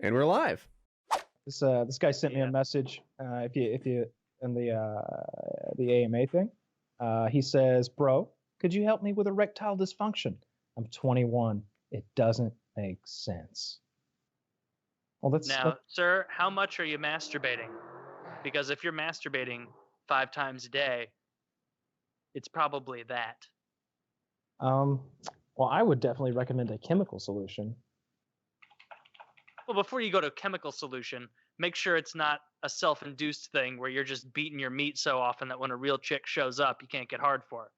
And we're live. This guy sent me a message. If you in the AMA thing, he says, "Bro, could you help me with erectile dysfunction? I'm 21. It doesn't make sense." Well, sir, how much are you masturbating? Because if you're masturbating 5 times a day, it's probably that. Well, I would definitely recommend a chemical solution. Well, before you go to a chemical solution, make sure it's not a self-induced thing where you're just beating your meat so often that when a real chick shows up, you can't get hard for her.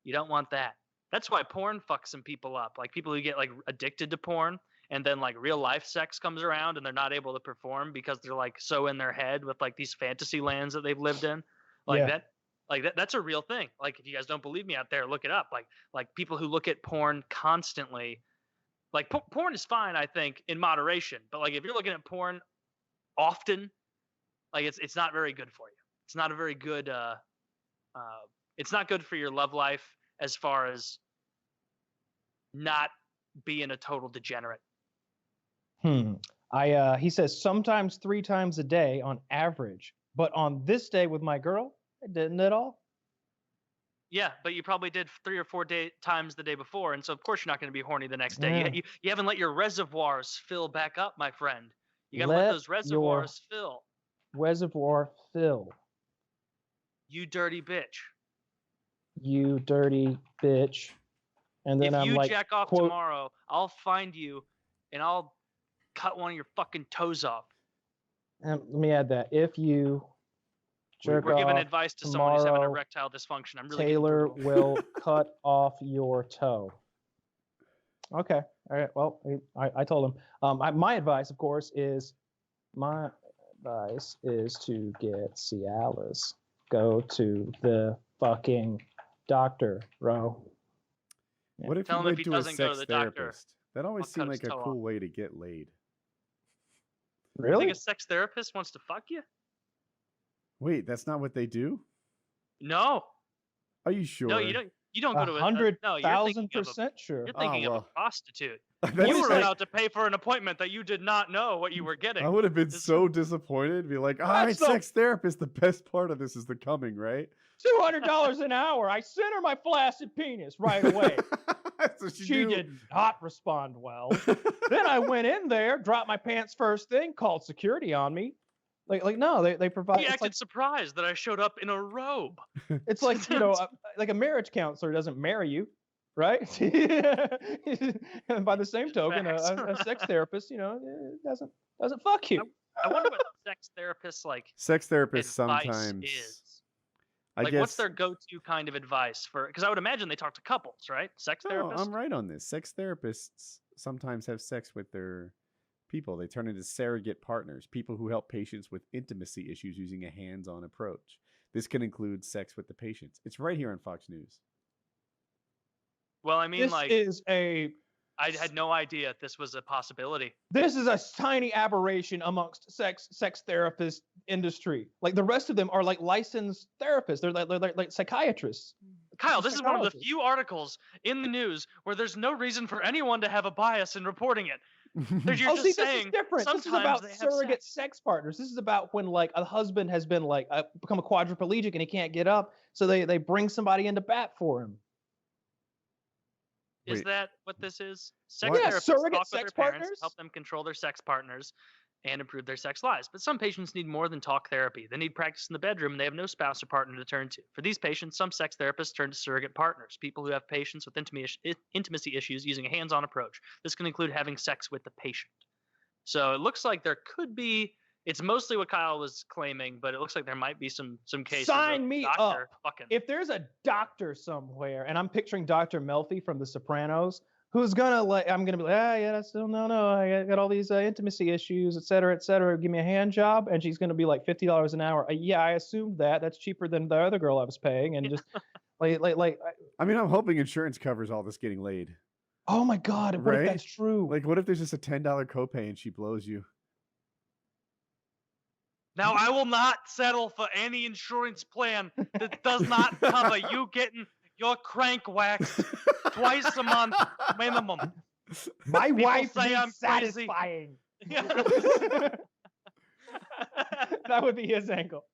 You don't want that. That's why porn fucks some people up. Like people who get like addicted to porn and then like real life sex comes around and they're not able to perform because they're like so in their head with like these fantasy lands that they've lived in. That's a real thing. Like if you guys don't believe me out there, look it up. Like people who look at porn constantly. Like porn is fine, I think, in moderation. But like if you're looking at porn often, like it's not very good for you. It's not a very good. It's not good for your love life as far as not being a total degenerate. He says sometimes 3 times a day on average, but on this day with my girl, I didn't at all. Yeah, but you probably did 3 or 4 times the day before, and so of course you're not going to be horny the next day. Yeah. You haven't let your reservoirs fill back up, my friend. You got to let those reservoirs fill. Reservoir fill. You dirty bitch. You dirty bitch. And then if I'm you like, jack off tomorrow, I'll find you and I'll cut one of your fucking toes off. Let me add that. If you jerk We're giving off advice to someone who's having tomorrow, erectile dysfunction. I'm really Taylor will cut off your toe. Okay. All right. Well, I told him. My advice, of course, is to get Cialis. Go to the fucking doctor, bro. Yeah. What if Tell you him went if he to a doesn't go to sex the doctor, therapist? That always seemed like a cool way to get laid. Really? You think a sex therapist wants to fuck you? Wait, that's not what they do? No. Are you sure? No, you don't. You don't go to 100,000% sure. You're thinking of a prostitute. That's You were allowed to pay for an appointment that you did not know what you were getting. I would have been so disappointed. Be like, all right, sex therapist. The best part of this is the coming, right? $200 an hour. I sent her my flaccid penis right away. She did not respond well. Then I went in there, dropped my pants first thing, called security on me. No, they provide. He acted surprised that I showed up in a robe. It's like, like a marriage counselor doesn't marry you, right? And by the same token, a sex therapist, doesn't fuck you. I wonder what sex therapists like. Sex therapists sometimes is. Like, what's their go-to kind of advice for? Because I would imagine they talk to couples, right? Sex therapists. I'm right on this. Sex therapists sometimes have sex with their people. They turn into surrogate partners, people who help patients with intimacy issues using a hands-on approach. This can include sex with the patients. It's right here on Fox News. Well, I mean, I had no idea this was a possibility. This is a tiny aberration amongst sex therapist industry. Like the rest of them are like licensed therapists. They're like psychiatrists. Kyle, this is one of the few articles in the news where there's no reason for anyone to have a bias in reporting it. You're just this saying is different. This is about surrogate sex partners. This is about when like a husband has been become a quadriplegic and he can't get up, so they bring somebody in to bat for him. Is that what this is? Sex therapists surrogate talk sex with their parents, partners help them control their sex partners and improve their sex lives. But some patients need more than talk therapy. They need practice in the bedroom, and they have no spouse or partner to turn to. For these patients, some sex therapists turn to surrogate partners, people who have patients with intimacy issues using a hands-on approach. This can include having sex with the patient. So it looks like there could be. It's mostly what Kyle was claiming, but it looks like there might be some cases. Sign me up. If there's a doctor somewhere, and I'm picturing Dr. Melfi from The Sopranos, who's gonna I'm gonna be like, that's still no, I got all these intimacy issues, et cetera, et cetera. Give me a hand job, and she's gonna be like $50 an hour. I assumed that. That's cheaper than the other girl I was paying, and just I mean, I'm hoping insurance covers all this getting laid. Oh my God! What if that's true? Like, what if there's just a $10 copay and she blows you? Now, I will not settle for any insurance plan that does not cover you getting your crank waxed twice a month minimum. My wife say is I'm satisfying. Crazy. That would be his angle.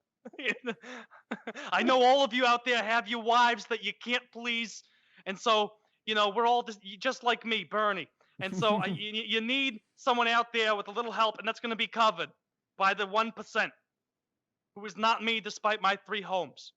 I know all of you out there have your wives that you can't please, and so we're all just like me, Bernie. And so you need someone out there with a little help, and that's going to be covered by the 1%, who is not me, despite my 3 homes.